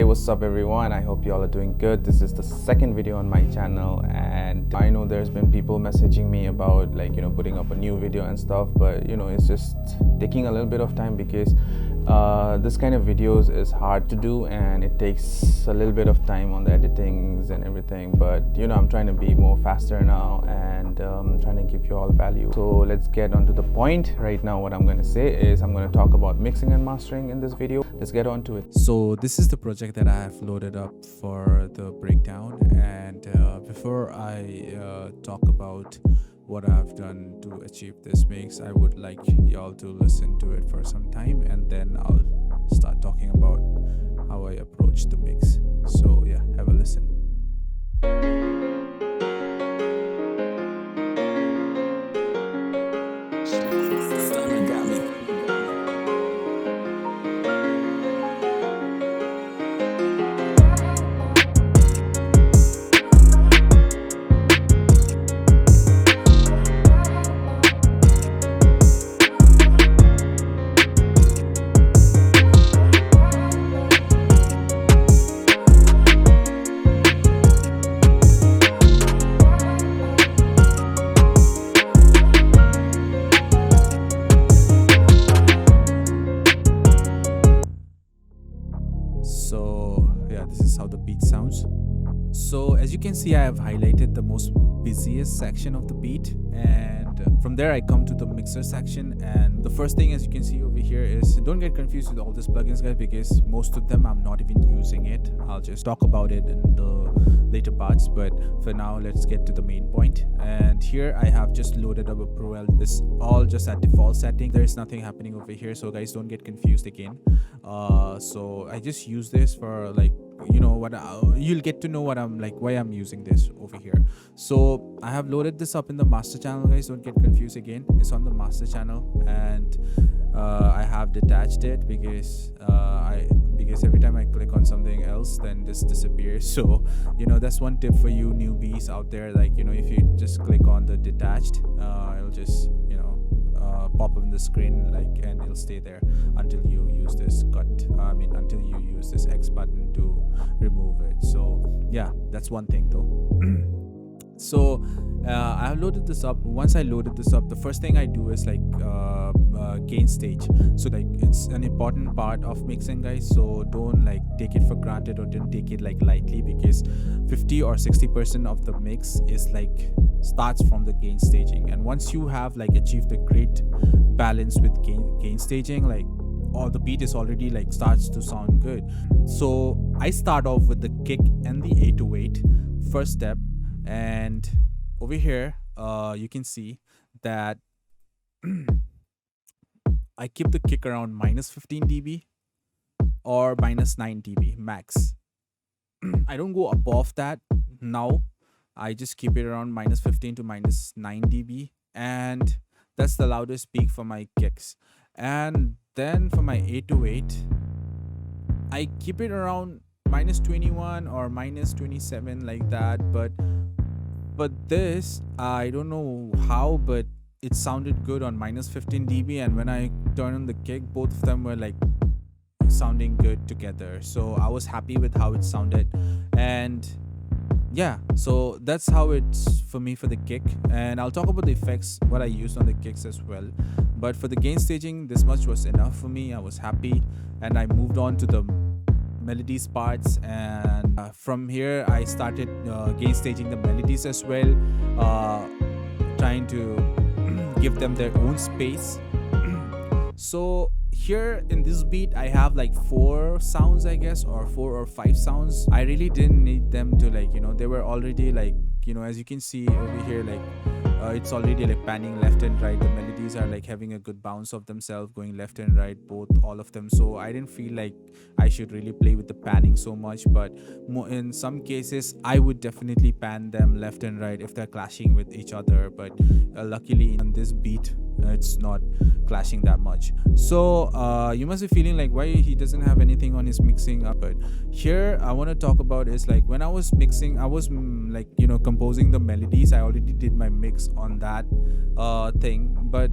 what's up everyone? I hope you all are doing good. This is the second video on my channel, and I know there's been people messaging me about putting up a new video and stuff, but it's just taking a little bit of time because this kind of videos is hard to do and it takes a little bit of time on the editings and everything. But I'm trying to be more faster now and trying to give you all value. So let's get on to the point. Right now what I'm going to say is I'm going to talk about mixing and mastering in this video. Let's get on to it. So this is the project that I have loaded up for the breakdown, and before I talk about what I've done to achieve this mix, I would like y'all to listen to it for some time, and then I'll start talking about how I approach the mix. So yeah, have a listen. So yeah, this is how the beat sounds. So as you can see, I have highlighted the most busiest section of the beat, and from there I come to the mixer section. And the first thing, as you can see over here, is don't get confused with all these plugins, guys, because most of them I'm not even using it. I'll just talk about it in the later parts, but for now let's get to the main point. And here I have just loaded up a Pro L. This all just at default setting. There is nothing happening over here, so guys, don't get confused again. So I just use this for you'll get to know what I'm like, why I'm using this over here. So I have loaded this up in the master channel, guys, don't get confused again. It's on the master channel, and I have detached it because every time I click on something else, then this disappears. So that's one tip for you newbies out there. Like if you just click on the detached, it'll just pop up in the screen, and it'll stay there until you use this until you use this X button to remove it. So yeah, that's one thing though. So I have loaded this up. Once I loaded this up, the first thing I do is gain stage. So it's an important part of mixing, guys, so don't take it for granted or don't take it lightly, because 50 or 60% of the mix is starts from the gain staging. And once you have achieved a great balance with gain staging, all the beat is already starts to sound good. So I start off with the kick and the 808 first step, and over here you can see that I keep the kick around minus 15 dB or minus 9 dB max. I don't go above that now. I just keep it around minus 15 to minus 9 dB, and that's the loudest peak for my kicks. And then for my 808, I keep it around minus 21 or minus 27, like that. But this, I don't know how, but it sounded good on minus 15 dB, and when I turn on the kick, both of them were sounding good together. So I was happy with how it sounded. And yeah, so that's how it's for me for the kick. And I'll talk about the effects, what I used on the kicks as well. But for the gain staging, this much was enough for me. I was happy, and I moved on to the melodies parts. And from here I started gain staging the melodies as well, trying to give them their own space. So here in this beat I have 4 sounds, I guess, or 4 or 5 sounds. I really didn't need them to they were already as you can see over here, it's already panning left and right. The melodies are having a good bounce of themselves, going left and right, all of them. So I didn't feel like I should really play with the panning so much, but in some cases I would definitely pan them left and right if they're clashing with each other. But luckily on this beat it's not clashing that much. So you must be feeling why he doesn't have anything on his mixing up. But here I want to talk about is when I was mixing, I was composing the melodies. I already did my mix on that thing, but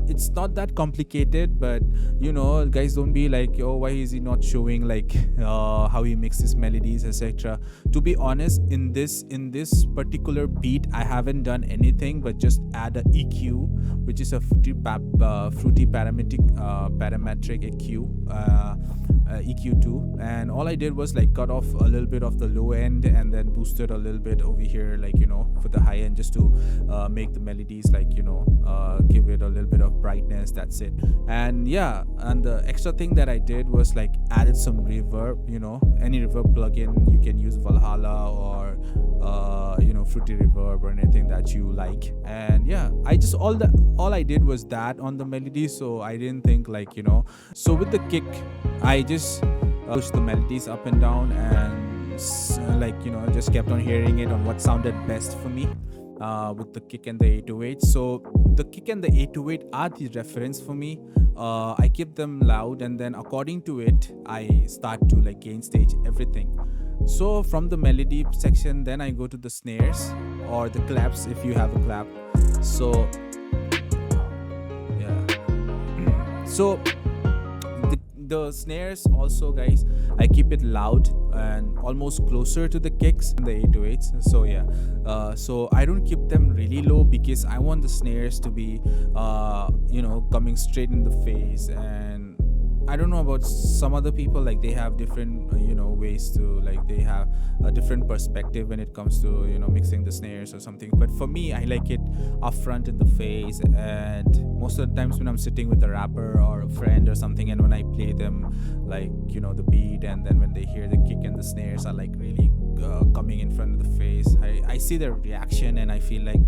it's not that complicated, but you know, guys, don't be like, oh, why is he not showing like how he mixes melodies, etc. To be honest, in this particular beat, I haven't done anything but just add a EQ, which is a fruity parametric EQ2, and all I did was like cut off a little bit of the low end and then boosted a little bit over here, like, you know, for the high end, just to make the melodies, like, you know, give it a little bit of brightness. That's it. And yeah, and the extra thing that I did was like added some reverb. You know, any reverb plugin you can use, Valhalla or you know, Fruity Reverb or anything that you like. And yeah, all I did was that on the melody, so I didn't think, like, you know. So with the kick, I just push the melodies up and down, and like, you know, just kept on hearing it on what sounded best for me with the kick and the 808. So the kick and the 808 are the reference for me. I keep them loud, and then according to it, I start to like gain stage everything. So from the melody section, then I go to the snares or the claps if you have a clap. So yeah, so the snares also, guys, I keep it loud and almost closer to the kicks and the 808s. So yeah, so I don't keep them really low because I want the snares to be you know, coming straight in the face. And I don't know about some other people, like they have different you know, ways to, like, they have a different perspective when it comes to, you know, mixing the snares or something. But for me, I like it up front in the face. And most of the times when I'm sitting with a rapper or a friend or something, and when I play them, like, you know, the beat, and then when they hear the kick and the snares are like really coming in front of the face, I see their reaction, and I feel like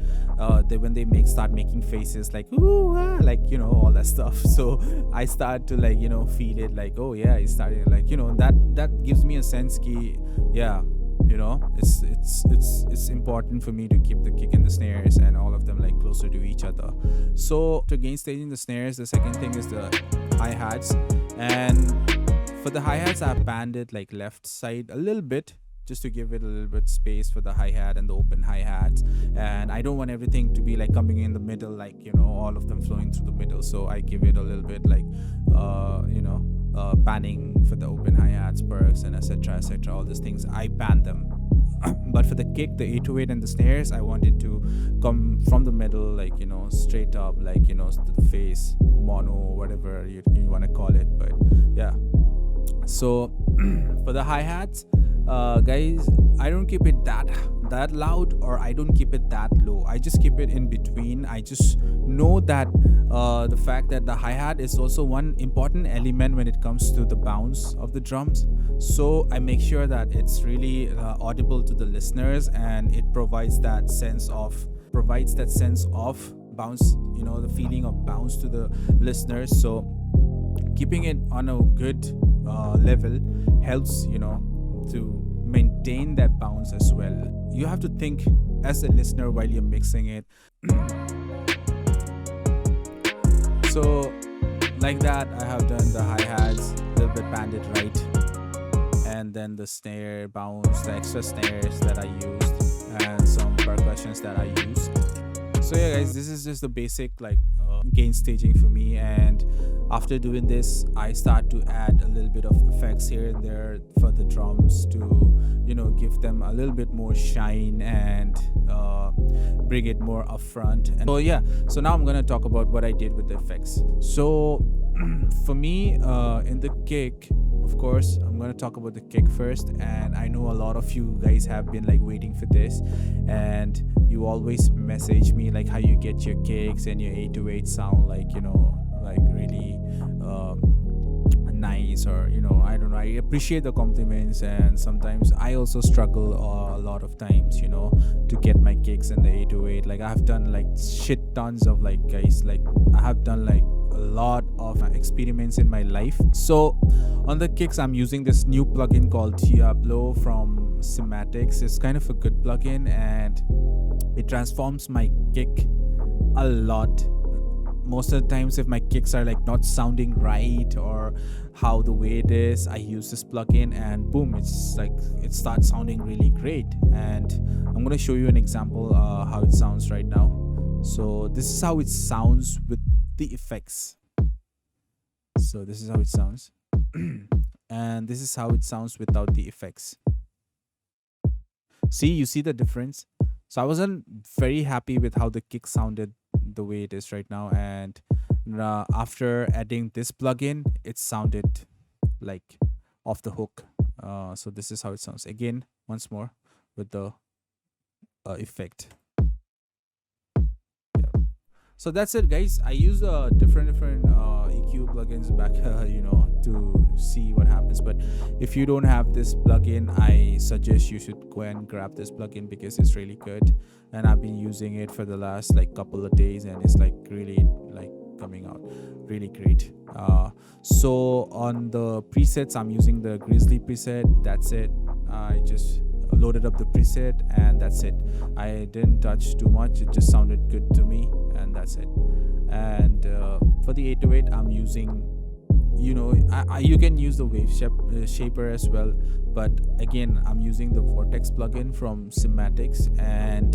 when they start making faces like ooh ah, like, you know, all that stuff. So I start to, like, you know, feel it, like, oh yeah, it's starting, like, you know, that gives me a sense ki, yeah, you know, it's important for me to keep the kick and the snares and all of them like closer to each other. So to gain staging the snares, the second thing is the hi-hats. And for the hi-hats, I've panned it like left side a little bit, just to give it a little bit space for the hi-hat and the open hi-hats. And I don't want everything to be like coming in the middle, like, you know, all of them flowing through the middle. So I give it a little bit like you know, panning for the open hi-hats, perks, and etc, all these things I pan them. But for the kick, the 808 and the snares, I want it to come from the middle, like, you know, straight up, like, you know, to the face, mono, whatever you want to call it. But yeah, so for the hi-hats, guys, I don't keep it that loud, or I don't keep it that low. I just keep it in between. I just know that the fact that the hi-hat is also one important element when it comes to the bounce of the drums. So I make sure that it's really audible to the listeners, and it provides that sense of bounce, you know, the feeling of bounce to the listeners. So keeping it on a good level helps, you know, to maintain that bounce as well. You have to think as a listener while you're mixing it. So like that, I have done the hi-hats, a little bit banded right, and then the snare bounce, the extra snares that I used, and some percussions that I used. So yeah, guys, this is just the basic like gain staging for me. And after doing this, I start to add a little bit of effects here and there for the drums to, you know, give them a little bit more shine and bring it more up front. And so yeah, so now I'm gonna talk about what I did with the effects. So for me, in the kick, of course, I'm gonna talk about the kick first. And I know a lot of you guys have been like waiting for this, and you always message me like how you get your kicks and your 808 sound, like, you know, like really nice, or, you know, I don't know, I appreciate the compliments. And sometimes I also struggle a lot of times, you know, to get my kicks and the 808. Like, I've done like shit tons of like, guys, like I have done like a lot of experiments in my life. So on the kicks, I'm using this new plugin called Diablo from Cymatics. It's kind of a good plugin, and it transforms my kick a lot. Most of the times, if my kicks are like not sounding right or how the way it is, I use this plugin, and boom, it's like it starts sounding really great. And I'm gonna show you an example how it sounds right now. So this is how it sounds with the effects. So this is how it sounds. And this is how it sounds without the effects. See, you see the difference? So I wasn't very happy with how the kick sounded the way it is right now, and after adding this plugin, it sounded like off the hook. So this is how it sounds again, once more, with the effect. Yeah. So that's it, guys. I use different EQ plugins back to see what happens. But if you don't have this plugin, I suggest you should go and grab this plugin because it's really good, and I've been using it for the last like couple of days, and it's like really like coming out really great. So on the presets, I'm using the Grizzly preset. That's it. I just loaded up the preset and that's it. I didn't touch too much. It just sounded good to me, and that's it. And for the 808, I'm using, you can use the wave shaper as well, but again, I'm using the Vortex plugin from Cymatics, and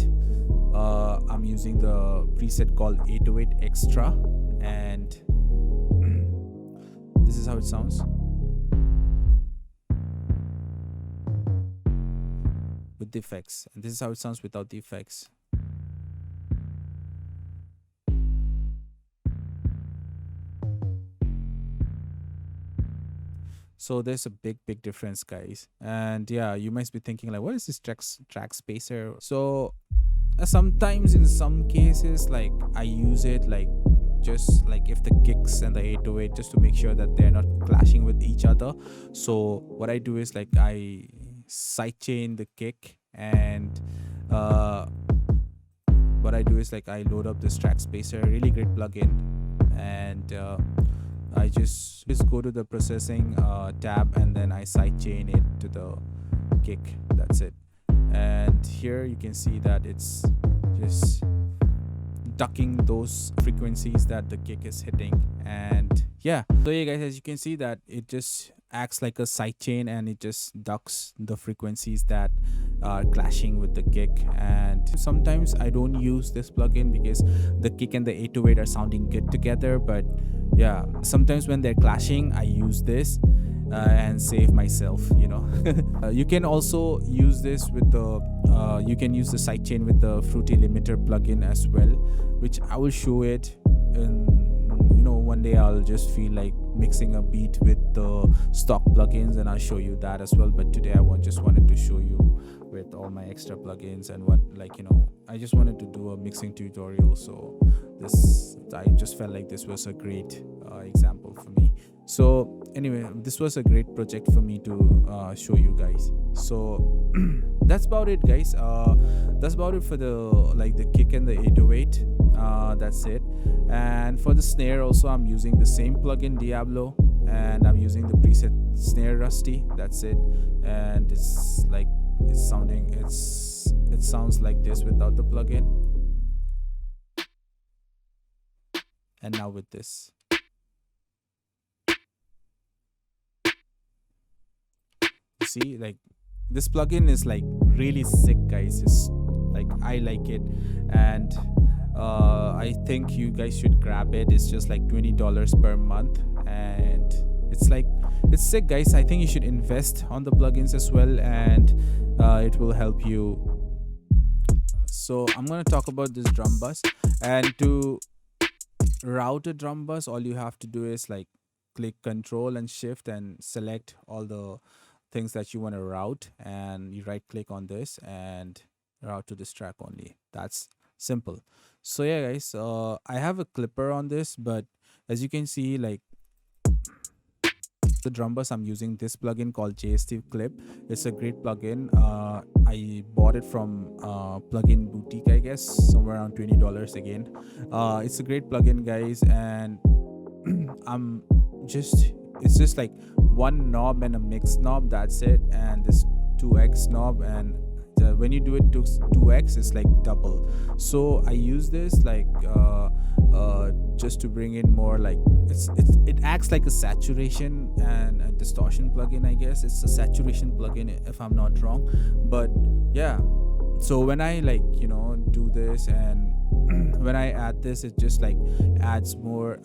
I'm using the preset called 808 Extra, and this is how it sounds with the effects, and this is how it sounds without the effects. So there's a big difference, guys. And yeah, you might be thinking like, what is this track spacer? So sometimes in some cases, like I use it like just like if the kicks and the 808, just to make sure that they're not clashing with each other. So what I do is like I sidechain the kick, and what I do is like I load up this track spacer, really great plugin, and I just go to the processing tab, and then I sidechain it to the kick. That's it. And here you can see that it's just ducking those frequencies that the kick is hitting. And yeah, so yeah guys, as you can see that it just acts like a sidechain, and it just ducks the frequencies that are clashing with the kick. And sometimes I don't use this plugin because the kick and the 808 are sounding good together, but yeah, sometimes when they're clashing, I use this and save myself, you can also use this with the you can use the sidechain with the Fruity Limiter plugin as well, which I will show it in, one day I'll just feel like mixing a beat with the stock plugins, and I'll show you that as well. But today I just wanted to show you with all my extra plugins and what, I just wanted to do a mixing tutorial. So I just felt like this was a great example for me. So anyway, this was a great project for me to show you guys. So that's about it, guys. That's about it for the kick and the 808. That's it. And for the snare also, I'm using the same plugin, Diablo, and I'm using the preset snare Rusty. That's it. And it's like it sounds like this without the plugin. And now with this. See, like this plugin is like really sick, guys. It's like I like it, and I think you guys should grab it. It's just like $20 per month, and it's sick, guys. I think you should invest on the plugins as well, and it will help you. So I'm gonna talk about this drum bus, and to route a drum bus, all you have to do is like click Control and Shift and select all the things that you want to route, and you right click on this and route to this track only. That's simple. So yeah guys, I have a clipper on this, but as you can see, like the drum bus, I'm using this plugin called JST Clip. It's a great plugin. I bought it from Plugin Boutique, I guess, somewhere around $20 again. It's a great plugin, guys, and it's just like one knob and a mix knob, that's it, and this 2x knob, and when you do it to 2x, it's like double. So I use this like just to bring in more, like it acts like a saturation and a distortion plugin, I guess. It's a saturation plugin if I'm not wrong, but yeah. So when I do this and when I add this, it just like adds more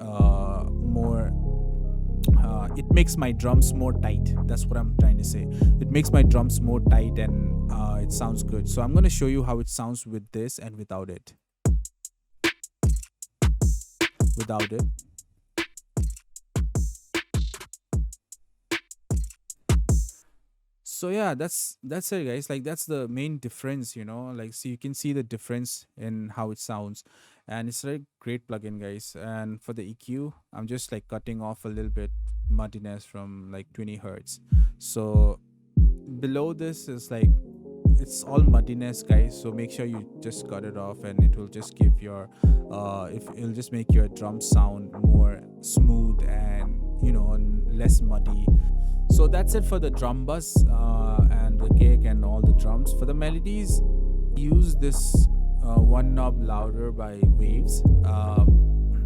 it makes my drums more tight. That's what I'm trying to say. It makes my drums more tight, and it sounds good. So I'm going to show you how it sounds with this and without it. Without it. So yeah, that's it, guys. Like, that's the main difference, you know. Like, so you can see the difference in how it sounds, and it's a great plugin, guys. And for the EQ, I'm just like cutting off a little bit muddiness from like 20 hertz. So below this is like, it's all muddiness, guys, so make sure you just cut it off, and it will just give your it'll just make your drum sound more smooth and, you know, less muddy. So that's it for the drum bus and the kick and all the drums. For the melodies, use this one knob louder by Waves,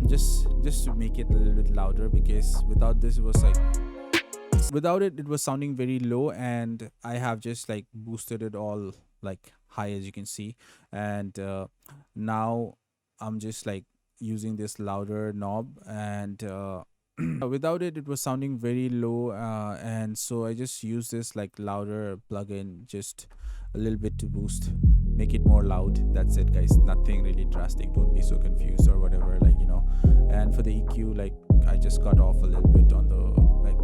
just to make it a little bit louder, because without this it was like, without it was sounding very low, and I have just like boosted it all like high, as you can see. And now I'm just like using this louder knob, and without it was sounding very low, and so I just use this like louder plugin just a little bit to boost, make it more loud. That's it, guys. Nothing really drastic, don't be so confused or whatever, like, you know. And for the EQ, like, I just cut off a little bit on the, like,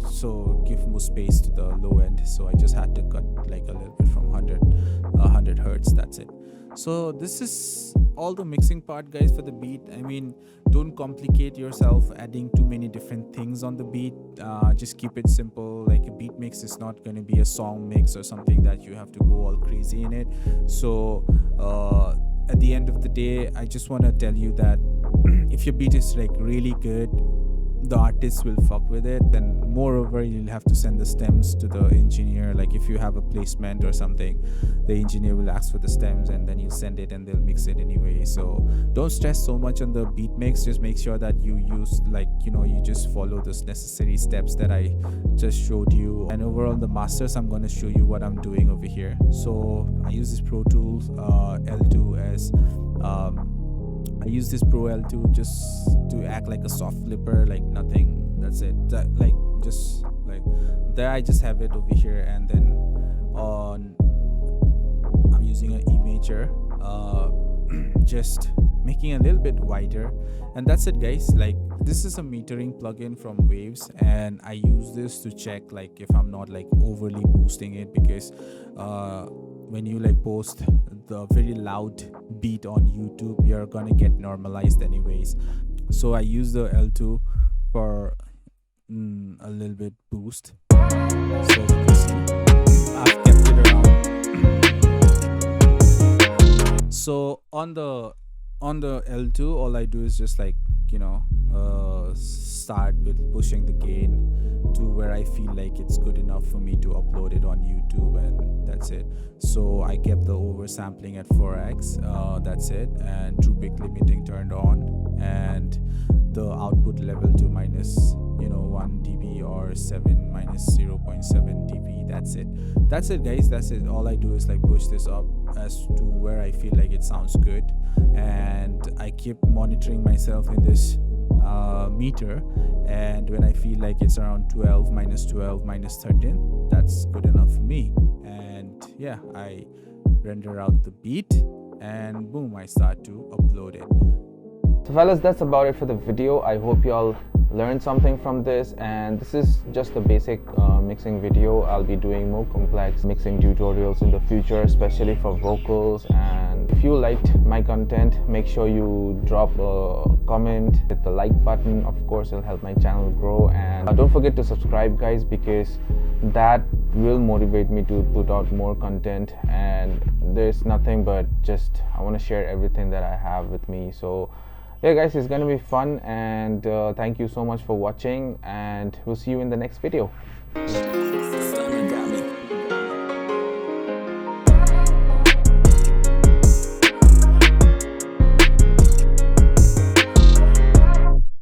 so give more space to the low end, so I just had to cut like a little bit from 100 hertz. That's it. So this is all the mixing part, guys, for the beat. I mean, don't complicate yourself adding too many different things on the beat. Just keep it simple. Like, a beat mix is not going to be a song mix or something that you have to go all crazy in it. So at the end of the day, I just want to tell you that if your beat is like really good, the artist will fuck with it. And moreover, you'll have to send the stems to the engineer. Like, if you have a placement or something, the engineer will ask for the stems, and then you send it and they'll mix it anyway. So don't stress so much on the beat mix. Just make sure that you use, like, you know, you just follow those necessary steps that I just showed you. And overall, the masters, I'm going to show you what I'm doing over here. So I use this Pro Tools L2 as I use this Pro L2 just to act like a soft flipper, like nothing. That's it. Like, just like there, I just have it over here, and then on I'm using an E major, just making a little bit wider, and that's it, guys. Like, this is a metering plugin from Waves, and I use this to check like if I'm not like overly boosting it, because when you like post the very loud beat on YouTube, you're gonna get normalized anyways. So I use the L2 for a little bit boost. So you can see I've kept it around. So on the L2, all I do is just like, you know, start with pushing the gain to where I feel like it's good enough for me to upload it on YouTube, and that's it. So I kept the oversampling at 4x, that's it, and true peak limiting turned on, and the output level to minus, you know, 1 dB or 7 minus 0.7 dB. That's it, guys. That's it. All I do is like push this up as to where I feel like it sounds good, and I keep monitoring myself in this meter, and when I feel like it's around 12 minus 13, that's good enough for me. And yeah, I render out the beat, and boom, I start to upload it. So fellas, that's about it for the video. I hope y'all learned something from this, and this is just a basic mixing video. I'll be doing more complex mixing tutorials in the future, especially for vocals. And if you liked my content, make sure you drop a comment, hit the like button. Of course, it'll help my channel grow, and don't forget to subscribe, guys, because that will motivate me to put out more content. And there's nothing but just I want to share everything that I have with me. So yeah, guys, it's gonna be fun, and thank you so much for watching, and we'll see you in the next video.